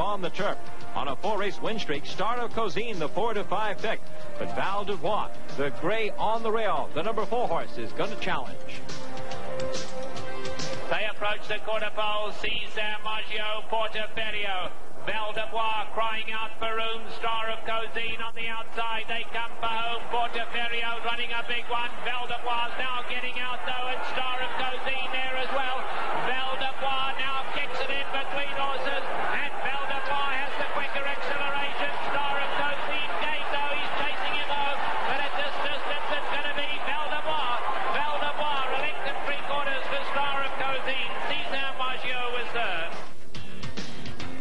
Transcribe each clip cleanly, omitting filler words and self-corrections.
on the turf. On a 4-race win streak, Star of Cozine, the 4-5 pick. But Val Dubois, the gray on the rail, the number 4 horse, is going to challenge. They approach the quarter pole. Cesar Maggio, Portaferio. Val Dubois crying out for room. Star of Cozine on the outside. They come for home. Portaferio running a big one. Val Dubois now getting out though, and Star of Cozine there as well. Val Dubois now kicks it in between horses, and Val Dubois has the quicker acceleration. Star of Cozine gained though. He's chasing him though, but at this distance it's going to be Val Dubois. Val Dubois, a length and 3/4 for Star of Cozine. Cesar Maggio was third.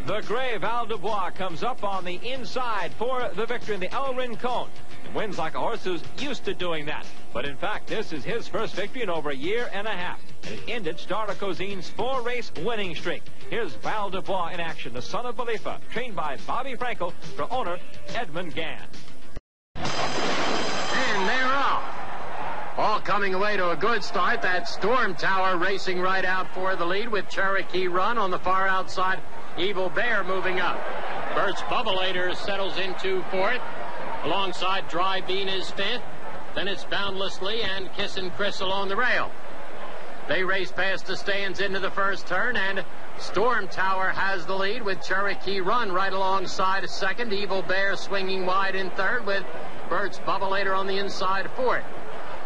The gray Val Dubois comes up on the inside for the victory in the El Rincon. And wins like a horse who's used to doing that. But in fact, this is his first victory in over a year and a half. And it ended Star of Cozine's 4-race winning streak. Here's Val Dubois in action, the son of Balifa, trained by Bobby Frankel for owner Edmund Gann. And they're off. All coming away to a good start. That Storm Tower racing right out for the lead with Cherokee Run on the far outside. Evil Bear moving up. Bert's Bubbleator settles into 4th. Alongside Dry Bean is 5th. Then it's Boundlessly and Kissin' Chris along the rail. They race past the stands into the first turn, and Storm Tower has the lead with Cherokee Run right alongside 2nd. Evil Bear swinging wide in 3rd with Bert's Bubbleator on the inside 4th.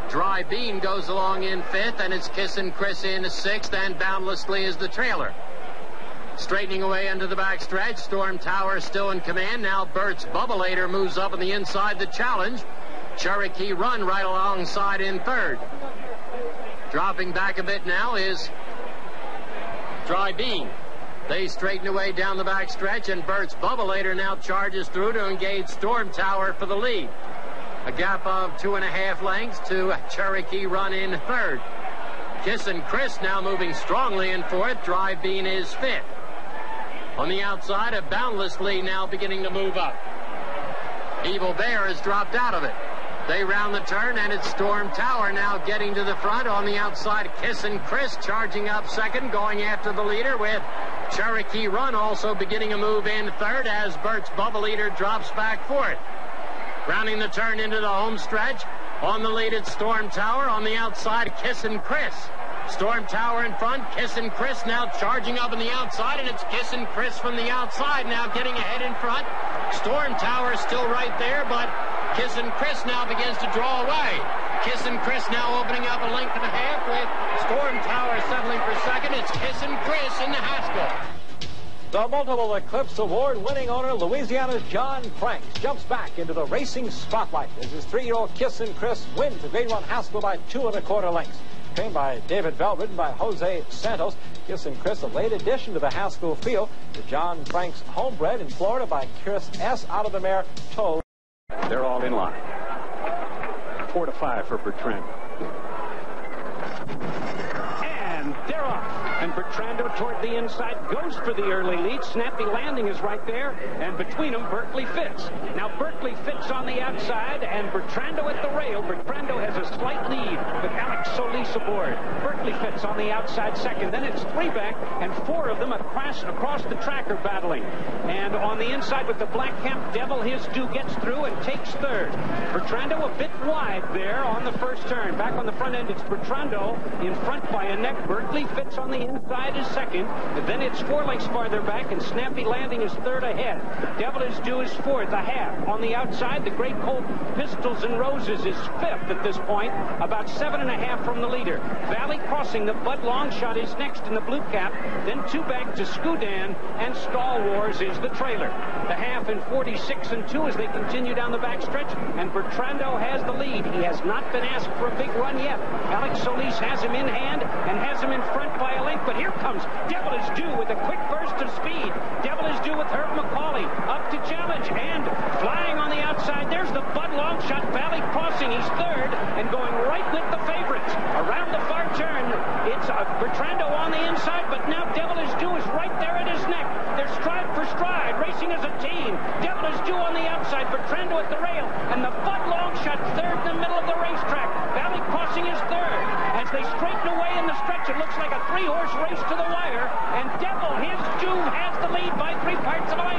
Dry Bean goes along in 5th, and it's Kissin' Chris in 6th, and Boundlessly is the trailer. Straightening away into the backstretch, Storm Tower still in command. Now Bert's Bubbleator moves up on the inside the challenge. Cherokee Run right alongside in 3rd. Dropping back a bit now is Dry Bean. They straighten away down the backstretch, and Bert's Bubbleator now charges through to engage Storm Tower for the lead. A gap of 2.5 lengths to Cherokee Run in 3rd. Kissin' Chris now moving strongly in 4th. Dry Bean is 5th. On the outside, a Boundlessly now beginning to move up. Evil Bear has dropped out of it. They round the turn, and it's Storm Tower now getting to the front. On the outside, Kissin' Chris charging up 2nd, going after the leader with Cherokee Run also beginning a move in 3rd as Bert's Bubbleator drops back 4th. Rounding the turn into the home stretch. On the lead, it's Storm Tower. On the outside, Kissin' Chris. Storm Tower in front. Kissin' Chris now charging up on the outside, and it's Kissin' Chris from the outside now getting ahead in front. Storm Tower is still right there, but Kissin' Chris now begins to draw away. Kissin' Chris now opening up a length and a half with Storm Tower settling for 2nd. It's Kissin' Chris in the Haskell. The multiple Eclipse Award-winning owner, Louisiana's John Franks, jumps back into the racing spotlight as his 3-year-old Kissin' Chris wins the Grade 1 Haskell by 2.25 lengths. Trained by David Bell, ridden by Jose Santos, Kissin' Chris, a late addition to the Haskell field. The John Franks homebred in Florida by Chris S. out of the mare Toe. They're all in line. 4-5 for Bertrand. And they're off. And Bertrando toward the inside goes for the early lead. Snappy Landing is right there. And between them, Berkeley Fitz. Now Berkeley Fitz on the outside and Bertrando at the rail. Bertrando has a slight lead with Alex Solis aboard. Berkeley Fitz on the outside 2nd. Then it's 3 back and 4 of them across the track are battling. And on the inside with the black cap, Devil His Due gets through and takes 3rd. Bertrando a bit wide there on the first turn. Back on the front end, it's Bertrando in front by a neck. Berkeley Fitz on the inside is 2nd, and then it's 4 lengths farther back, and Snappy Landing is 3rd ahead. Devil Is Due is 4th, a half. On the outside, the Great Colt Pistols and Roses is 5th at this point, about 7.5 from the leader. Valley Crossing, the Bud Longshot is next in the blue cap, then 2 back to Scoodan, and Stall Wars is the trailer. The half in 46 and 2 as they continue down the backstretch, and Bertrando has the lead. He has not been asked for a big run yet. Alex Solis has him in hand and has him in front by a length, but here comes Devil Is Due with a quick burst of speed. Devil Is Due with Herb McCauley up to challenge, and flying on the outside, there's the Bud Longshot. Valley Crossing, he's 3rd and going right with the favorites. Around the far turn, it's Bertrando on the inside, but now Devil Is Due is right there at his neck. They're stride for stride, racing as a team. Devil Is Due on the outside, Bertrando at the rail, and the Bud Longshot 3rd in the middle of the racetrack. Valley Crossing is 3rd. As they straighten away in the stretch, it looks like a 3-horse race to the wire, and Devil His Due has the lead by 3 parts of a length.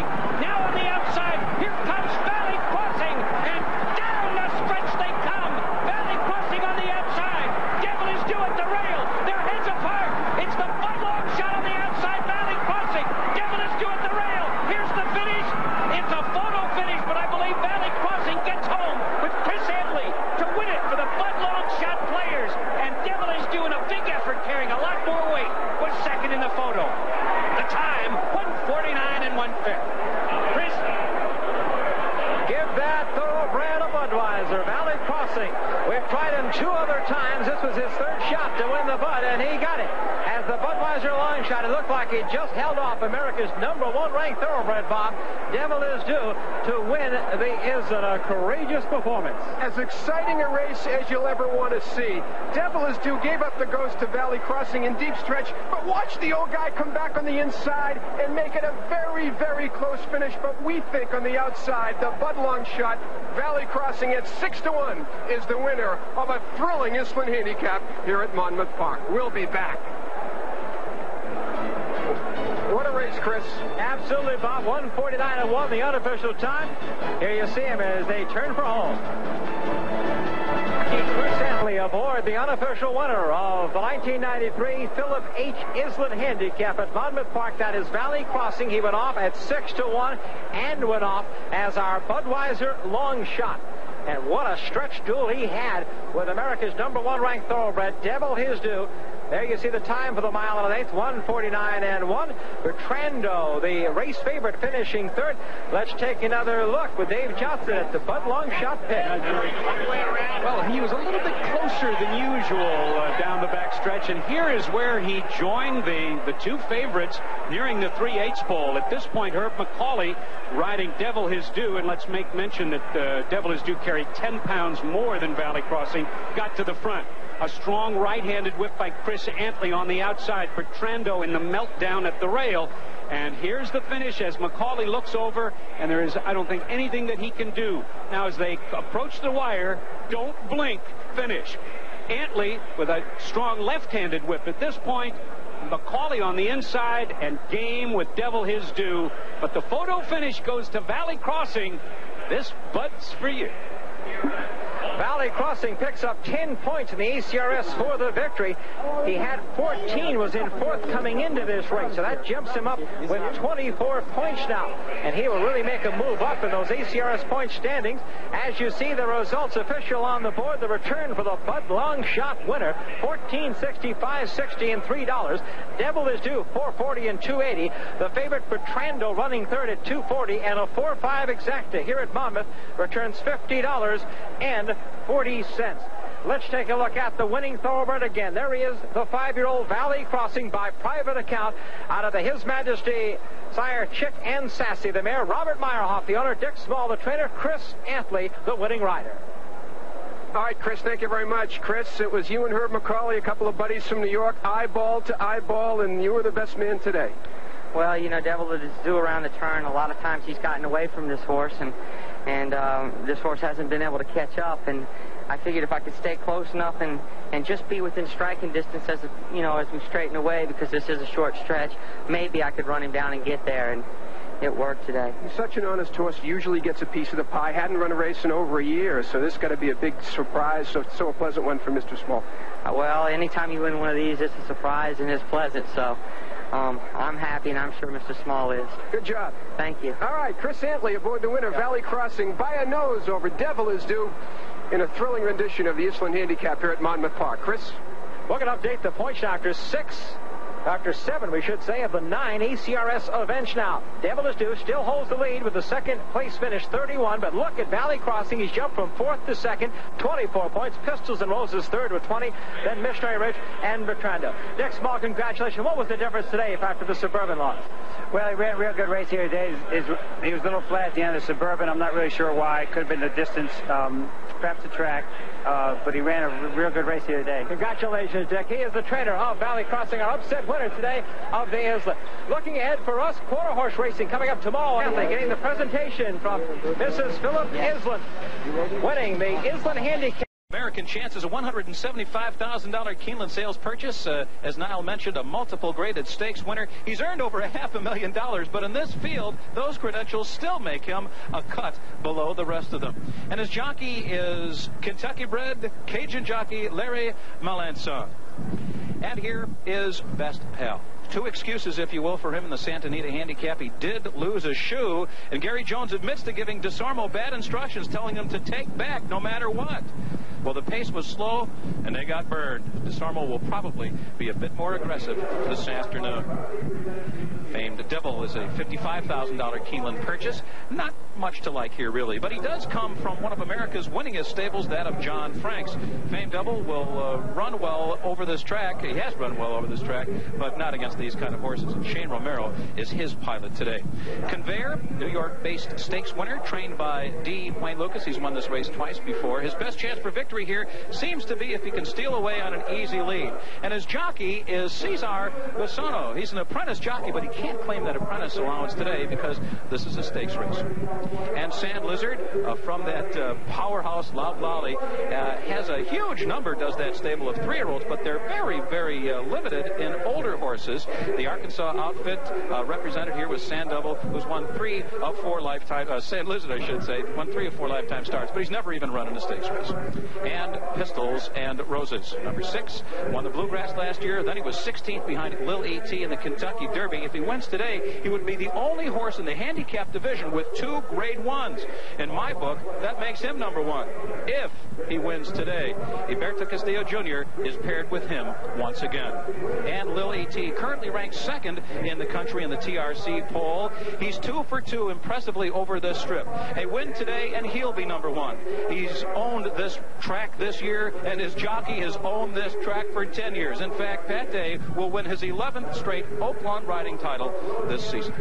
jockey just held off America's #1 ranked thoroughbred, Bob. Devil Is Due to win the Island. A courageous performance. As exciting a race as you'll ever want to see. Devil Is Due gave up the ghost to Valley Crossing in deep stretch, but watch the old guy come back on the inside and make it a very, very close finish. But we think on the outside, the Bud Long Shot, Valley Crossing at 6-1 is the winner of a thrilling Island Handicap here at Monmouth Park. We'll be back. What a race, Chris. Absolutely, Bob. 1:49.1, the unofficial time. Here you see him as they turn for home. Chris Antley aboard the unofficial winner of the 1993 Philip H. Island Handicap at Monmouth Park. That is Valley Crossing. He went off at 6-1 and went off as our Budweiser long shot. And what a stretch duel he had with America's #1 ranked thoroughbred, Devil Is Due. There you see the time for the mile and an eighth, 1:49.1. Bertrando, the race favorite, finishing third. Let's take another look with Dave Johnson at the Bud Long Shot pit. Well, he was a little bit closer than usual down the back stretch, and here is where he joined the two favorites nearing the 3/8 pole. At this point, Herb McCauley riding Devil Is Due, and let's make mention that Devil Is Due carried 10 pounds more than Valley Crossing, got to the front. A strong right-handed whip by Chris Antley on the outside. Bertrando in the meltdown at the rail. And here's the finish as McCauley looks over, and there is, I don't think, anything that he can do. Now, as they approach the wire, don't blink, finish. Antley with a strong left-handed whip at this point. McCauley on the inside, and game with Devil Is Due. But the photo finish goes to Valley Crossing. This Bud's for you. Valley Crossing picks up 10 points in the ACRS for the victory. He had 14, was in fourth coming into this race, so that jumps him up with 24 points now. And he will really make a move up in those ACRS point standings. As you see the results official on the board, the return for the Bud Long Shot winner, $14.60, $5.60, and $3. Devil Is Due, $4.40 and $2.80. The favorite Bertrando running third at $2.40, and a 4.5 exacta here at Monmouth returns $50 and 40 cents. Let's take a look at the winning thoroughbred again. There he is, the 5-year-old Valley Crossing by private account out of the His Majesty sire Chick and Sassy, the mare. Robert Meyerhoff, the owner. Dick Small, the trainer. Chris Antley, the winning rider. All right, Chris, thank you very much. Chris, it was you and Herb McCauley, a couple of buddies from New York, eyeball to eyeball, and you were the best man today. Well, you know, Devil Is Due around the turn. A lot of times he's gotten away from this horse, and this horse hasn't been able to catch up. And I figured if I could stay close enough and just be within striking distance as we straighten away, because this is a short stretch, maybe I could run him down and get there. And it worked today. He's such an honest horse. Usually gets a piece of the pie. Hadn't run a race in over a year, so this got to be a big surprise. So a pleasant one for Mr. Small. Well, anytime you win one of these, it's a surprise and it's pleasant. So I'm happy, and I'm sure Mr. Small is. Good job. Thank you. All right, Chris Antley aboard the winner, Valley Crossing, by a nose over Devil Is Due in a thrilling rendition of the Island Handicap here at Monmouth Park. Chris? We're going to update the points after 7, we should say, of the 9 ACRS events now. Devil Is Due still holds the lead with the second place finish, 31. But look at Valley Crossing. He's jumped from 4th to 2nd, 24 points. Pistols and Roses third with 20. Then Missionary Ridge and Bertrando. Dick Small, congratulations. What was the difference today after the Suburban loss? Well, he ran a real good race here today. He was a little flat at the end of the Suburban. I'm not really sure why. It could have been the distance, perhaps the track. But he ran a real good race here today. Congratulations, Dick. He is the trainer of Valley Crossing, our upset winner today of the Island. Looking ahead for us, quarter horse racing coming up tomorrow. Getting the presentation from Mrs. Philip Island, winning the Island Handicap. American Chances, a $175,000 Keeneland sales purchase. As Niall mentioned, a multiple graded stakes winner. He's earned over $500,000, but in this field, those credentials still make him a cut below the rest of them. And his jockey is Kentucky-bred Cajun jockey Larry Melanson. And here is Best Pal. 2 excuses, if you will, for him in the Santa Anita Handicap. He did lose a shoe, and Gary Jones admits to giving DeSormo bad instructions, telling him to take back no matter what. Well, the pace was slow, and they got burned. DeSormo will probably be a bit more aggressive this afternoon. Famed Devil is a $55,000 Keeneland purchase. Not much to like here, really, but he does come from one of America's winningest stables, that of John Franks. Famed Devil will run well over this track. He has run well over this track, but not against these kind of horses, and Shane Romero is his pilot today. Conveyor, New York-based stakes winner, trained by D. Wayne Lucas. He's won this race twice before. His best chance for victory here seems to be if he can steal away on an easy lead. And his jockey is Cesar Bassano. He's an apprentice jockey, but he can't claim that apprentice allowance today because this is a stakes race. And Sand Lizard from that powerhouse Loud Lolly has a huge number, does that stable of 3-year-olds, but they're very, very limited in older horses. The Arkansas outfit represented here was Sand Devil, who's won 3 of 4 lifetime, Sand Lizard, I should say, won 3 of 4 lifetime starts, but he's never even run in a stakes race. And Pistols and Roses, number 6, won the Bluegrass last year. Then he was 16th behind Lil E.T. in the Kentucky Derby. If he wins today, he would be the only horse in the handicap division with 2 grade 1s. In my book, that makes him number 1. If he wins today, Iberto Castillo Jr. is paired with him once again. And Lil E.T. currently ranked 2nd in the country in the TRC poll. He's 2 for 2 impressively over this strip. A win today, and he'll be number 1. He's owned this track this year, and his jockey has owned this track for 10 years. In fact, Pat Day will win his 11th straight Oaklawn riding title this season.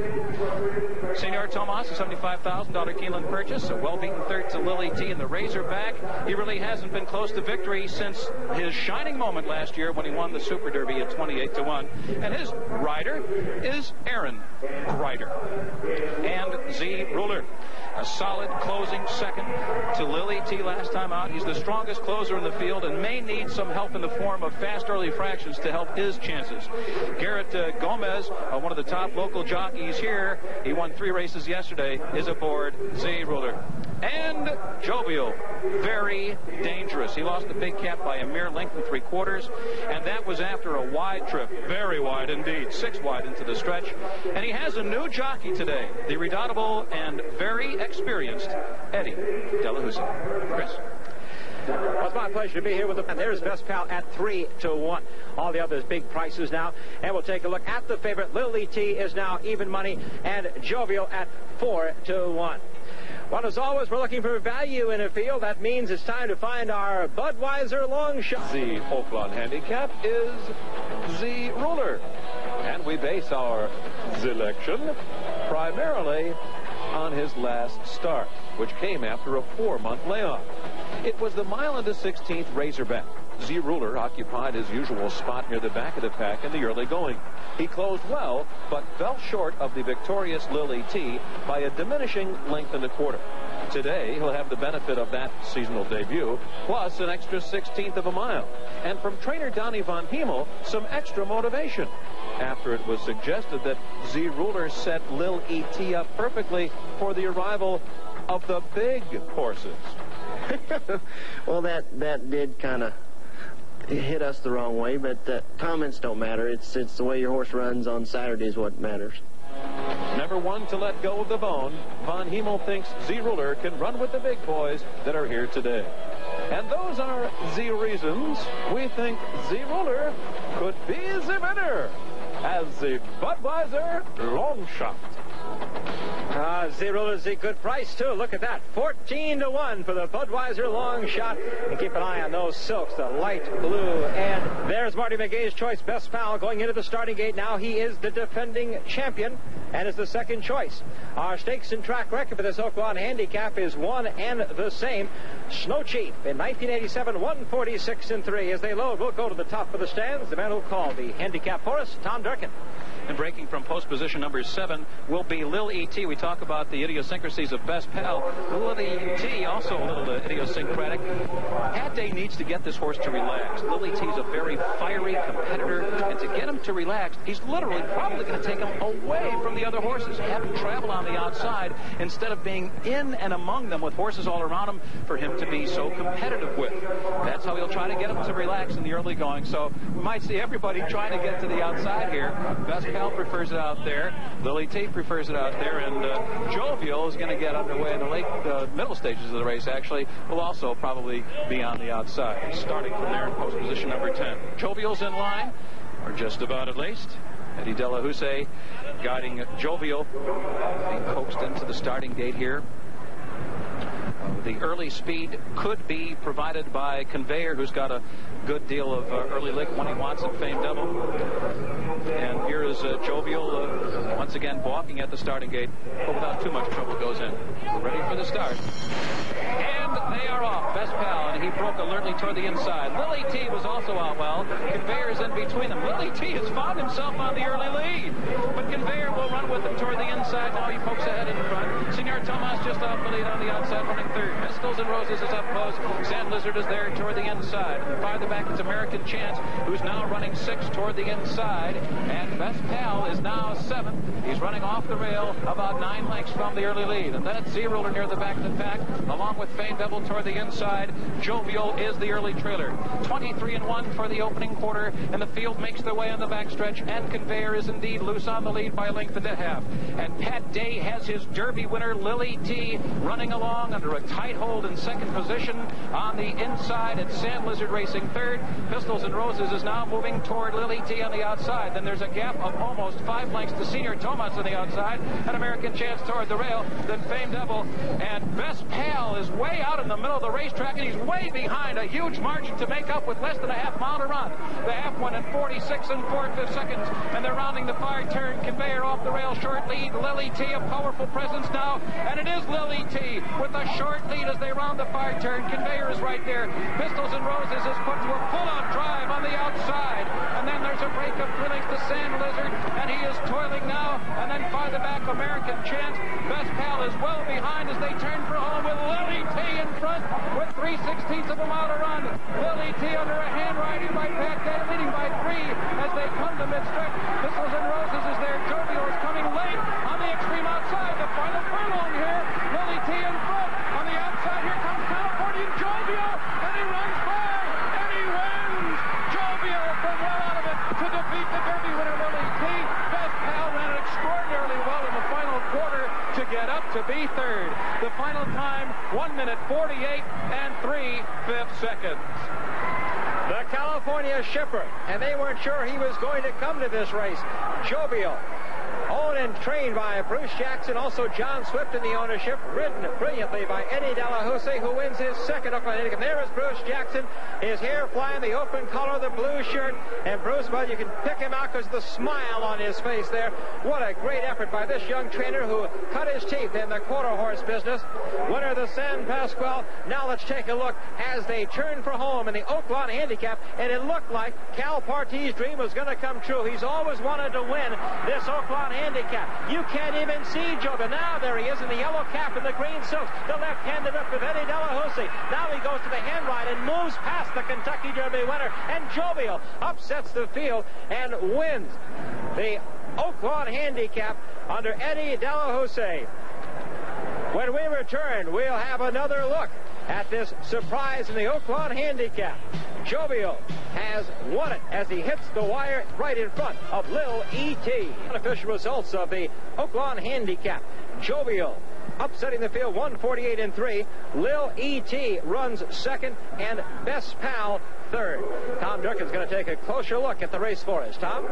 Senor Tomas, a $75,000 Keeneland purchase, a well-beaten third to Lil E.T. in the Razorback. He really hasn't been close to victory since his shining moment last year when he won the Super Derby at 28-1. And his rider is Aaron Ryder. And Z Ruler, a solid closing second to Lil E.T. last time out. He's the strongest closer in the field and may need some help in the form of fast early fractions to help his chances. Garrett Gomez, one of the top local jockeys here, he won 3 races yesterday, is aboard Z Ruler. And Jovial, very dangerous. He lost the big cap by a mere length and 3/4, and that was after a wide trip, very wide indeed, 6 wide into the stretch. And he has a new jockey today, the redoubtable and very experienced Eddie De La Husa. Chris. Well, it's my pleasure to be here with them. And there's Best Pal at 3-1. All the others big prices now. And we'll take a look at the favorite. Lil E.T. is now even money, and Jovial at 4-1. Well, as always, we're looking for value in a field. That means it's time to find our Budweiser long shot. The Oaklawn Handicap is Z Ruler. And we base our selection primarily on his last start, which came after a 4-month layoff. It was the mile into 16th Razorback. Z Ruler occupied his usual spot near the back of the pack in the early going. He closed well, but fell short of the victorious Lil E.T. by a diminishing length and a quarter. Today, he'll have the benefit of that seasonal debut, plus an extra 16th of a mile. And from trainer Donnie Von Hemel, some extra motivation, after it was suggested that Z Ruler set Lil E.T. up perfectly for the arrival of the big horses. Well, that did kind of hit us the wrong way, but comments don't matter. It's the way your horse runs on Saturday is what matters. Never one to let go of the bone, Von Hemel thinks Z Ruler can run with the big boys that are here today. And those are the reasons we think Z Ruler could be the winner as the Budweiser long shot. Z Ruler's a good price, too. Look at that. 14-1 for the Budweiser long shot. And keep an eye on those silks, the light blue. And there's Marty McGay's choice, Best Pal, going into the starting gate. Now he is the defending champion and is the second choice. Our stakes and track record for this Oaklawn Handicap is one and the same. Snow Chief in 1987, 146-3. As they load, we'll go to the top of the stands. The man who'll call the handicap for us, Tom Durkin. And breaking from post position number 7 will be Lil E.T. We talk about the idiosyncrasies of Best Pal. Lil E.T. also a little idiosyncratic. Pat Day needs to get this horse to relax. Lil E.T. is a very fiery competitor, and to get him to relax, he's literally probably going to take him away from the other horses, have him travel on the outside instead of being in and among them with horses all around him for him to be so competitive with. That's how he'll try to get him to relax in the early going. So we might see everybody trying to get to the outside here. Best Pal prefers it out there. Lil E.T. prefers it out there, and Jovial is going to get underway in the late middle stages of the race. Actually, will also probably be on the outside, starting from there in post position number 10. Jovial's in line, or just about at least. Eddie De La Husa guiding Jovial, being coaxed into the starting gate here. The early speed could be provided by Conveyor, who's got a good deal of early lick when he wants it, Fame Devil. And here is Jovial once again balking at the starting gate, but without too much trouble goes in. Ready for the start. And they are off. Best Pal, and he broke alertly toward the inside. Lily T was also out well. Conveyor's in between them. Lily T has found himself on the early lead, but Conveyor will run with him toward the inside. Now he pokes ahead in front. Senor Tomas just off the lead on the outside, running third. Pistols and Roses is up close. Sand Lizard is there toward the inside. Farther back, it's American Chance, who's now running 6 toward the inside. And Best Pal is now 7th. He's running off the rail about 9 lengths from the early lead. And then it's Z-Ruler near the back of the pack, along with Fame Devil toward the inside. Jovial is the early trailer. 23-1 for the opening quarter, and the field makes their way on the backstretch, and Conveyor is indeed loose on the lead by a length and a half. And Pat Day has his Derby winner, Lily T, running along under a tight hold in second position on the inside. It's Sand Lizard racing third. Pistols and Roses is now moving toward Lily T on the outside. Then there's a gap of almost 5 lengths to Senor Tomas on the outside, and American Chance toward the rail. Then Fame Devil, and Best Pal is way out in the middle of the racetrack, and he's way behind. A huge margin to make up with less than a half mile to run. The half one in 46 and 4/5 seconds, and they're rounding the far turn. Conveyor off the rail, short lead. Lily T, a powerful presence now, and it is Lily T with a short lead as they round the far turn. Conveyor is right there. Pistols and Roses is put to a pull-out drive on the outside, and then there's a break of 3 lengths to Sand Lizard, and he is toiling now. And then farther back, American Chance. Best Pal is well behind as they turn for home with Lily T in front with 3/16 of a mile to run. Lily T under a hand riding by Pat Day, leading by 3 as they come to mid-stretch. Pistols and Roses is there. Jovial is coming late on the extreme outside. The final furlong here. Lily T in front. On the outside, here comes Californian Jovial, and he runs by, and he wins. Jovial from well out of it to defeat the Derby winner, Lily T. Best Pal ran it extraordinarily well in the final quarter to get up to be third. The final time, 1 minute 48 and 3/5 seconds. The California shipper, and they weren't sure he was going to come to this race. Jovial, owned and trained by Bruce Jackson, also John Swift in the ownership, ridden brilliantly by Eddie Delahousse, who wins his second Oakland Handicap. There is Bruce Jackson, his hair flying, the open collar, the blue shirt, and Bruce, well, you can pick him out because of the smile on his face there. What a great effort by this young trainer who cut his teeth in the quarter horse business. Winner of the San Pasqual. Now let's take a look as they turn for home in the Oakland Handicap, and it looked like Cal Partey's dream was going to come true. He's always wanted to win this Oakland Handicap. You can't even see Joe, but now there he is in the yellow cap and the green silks. The left-handed up with Eddie Delahousse. Now he goes to the hand ride and moves past the Kentucky Derby winner, and Jovial upsets the field and wins the Oakland Handicap under Eddie Delahousse. When we return, we'll have another look at this surprise in the Oakland Handicap. Jovial has won it as he hits the wire right in front of Lil E.T. Unofficial results of the Oakland Handicap. Jovial upsetting the field, 148 and 3. Lil E.T. runs second, and Best Pal third. Tom Durkin's going to take a closer look at the race for us. Tom?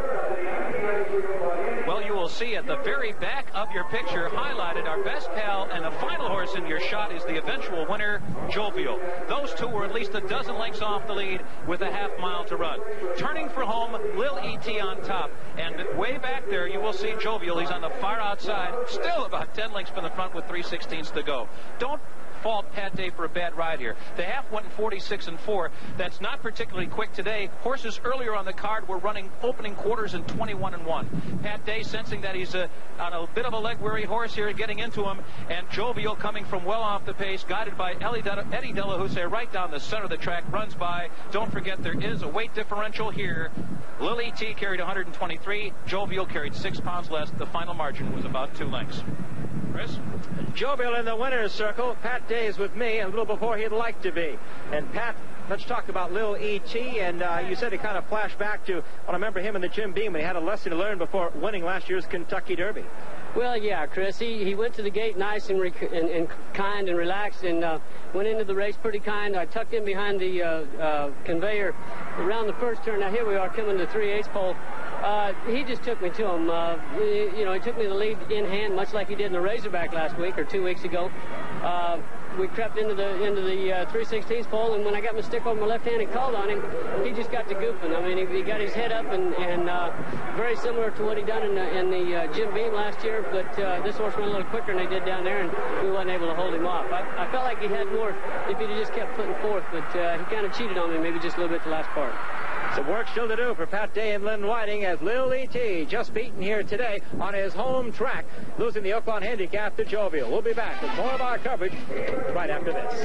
Well, you will see at the very back of your picture highlighted our Best Pal, and the final horse in your shot is the eventual winner, Jovial. Those two were at least a dozen lengths off the lead with a half mile to run. Turning for home, Lil E.T. on top, and way back there you will see Jovial. He's on the far outside, still about 10 lengths from the front with 3/16 to go. Don't fault Pat Day for a bad ride here. The half went in 46 and 4. That's not particularly quick today. Horses earlier on the card were running opening quarters in 21 and 1. Pat Day sensing that he's on a bit of a leg-weary horse here, getting into him, and Jovial coming from well off the pace, guided by Eddie Delahousse right down the center of the track, runs by. Don't forget there is a weight differential here. Lil E.T. carried 123. Jovial carried 6 pounds less. The final margin was about 2 lengths. Chris? Jovial in the winner's circle. Pat Day is with me a little before he'd like to be. And Pat, let's talk about Lil E.T. And you said he kind of flashed back to, I remember him in the Jim Beam when he had a lesson to learn before winning last year's Kentucky Derby. Well, yeah, Chris, he went to the gate nice and kind and relaxed, and went into the race pretty kind. I tucked in behind the conveyor around the first turn. Now here we are coming to 3/8 pole. He just took me to him. You know, he took me the lead in hand, much like he did in the Razorback last week or 2 weeks ago. We crept into the 3/16 pole, and when I got my stick over my left hand and called on him, he just got to goofing. I mean, he got his head up, and very similar to what he done in the Jim Beam last year, but this horse went a little quicker than they did down there, and we wasn't able to hold him off. I felt like he had more if he'd just kept putting forth, but he kind of cheated on me maybe just a little bit the last part. Some work still to do for Pat Day and Lynn Whiting, as Lil E.T. just beaten here today on his home track, losing the Rincon Handicap to Jovial. We'll be back with more of our coverage right after this.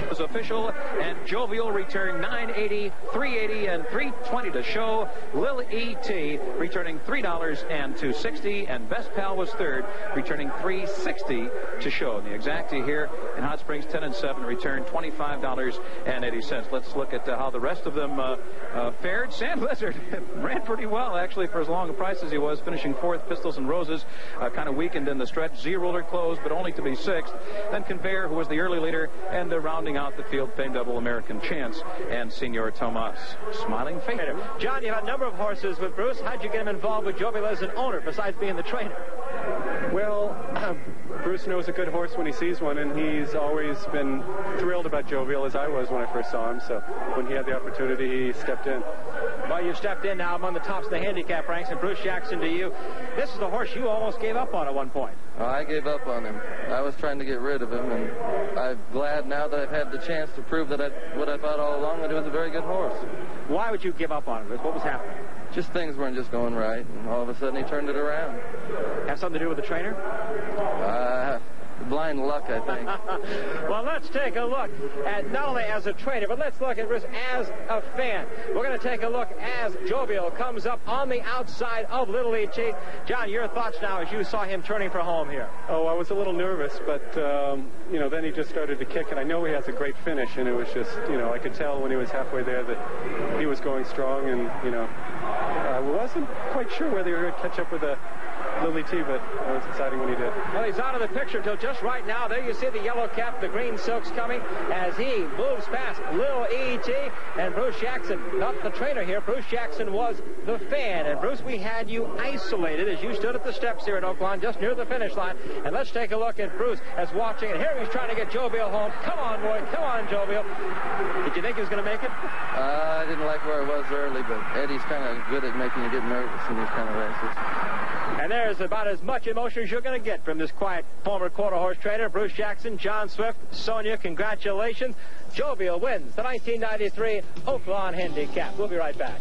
It was official, and Jovial returned 980, 380, and 320 to show. Lil E.T. returning $3 and $2.60, and Best Pal was third, returning $3.60 to show. And the exacta here in Hot Springs 10 and 7 returned $25.80. Let's look at how the rest of them fared. Sand Lizard ran pretty well, actually, for as long a price as he was, finishing fourth. Pistols and Roses kind of weakened in the stretch. Z-Roller closed, but only to be sixth. Then Conveyor, who was the early leader, and rounding out the field, famed Double American Chance and Senor Tomas. Smiling Fate. John, you have a number of horses with Bruce. How'd you get him involved with Jovial as an owner, besides being the trainer? Well, Bruce knows a good horse when he sees one, and he's always been thrilled about Jovial, as I was when I first saw him. So when he had the opportunity, he stepped in. Well, you've stepped in now among the tops of the handicap ranks, and Bruce Jackson to you. This is the horse you almost gave up on at one point. Oh, I gave up on him. I was trying to get rid of him, and I'm glad now that I've had the chance to prove that what I thought all along, that he was a very good horse. Why would you give up on him? What was happening? Just things weren't just going right, and all of a sudden he turned it around. Have something to do with the trainer? Blind luck, I think. Well, let's take a look at not only as a trainer, but let's look at Bruce as a fan. We're going to take a look as Jovial comes up on the outside of Little E.T. John, your thoughts now as you saw him turning for home here? Oh, I was a little nervous, but, you know, then he just started to kick, and I know he has a great finish, and it was just, you know, I could tell when he was halfway there that he was going strong, and, you know, I wasn't quite sure whether he was going to catch up with Lil E.T., but it was exciting when he did. Well, he's out of the picture until just right now. There you see the yellow cap, the green silks coming as he moves past Lil E.T. and Bruce Jackson. Not the trainer here. Bruce Jackson was the fan. And Bruce, we had you isolated as you stood at the steps here at Oakland, just near the finish line. And let's take a look at Bruce as watching. And here he's trying to get Jovial home. Come on, boy. Come on, Jovial. Did you think he was going to make it? I didn't like where it was early, but Eddie's kind of good at making you get nervous in these kind of races. And there's about as much emotion as you're going to get from this quiet former quarter horse trainer, Bruce Jackson. John Swift, Sonia, congratulations. Jovial wins the 1993 Oakland Handicap. We'll be right back.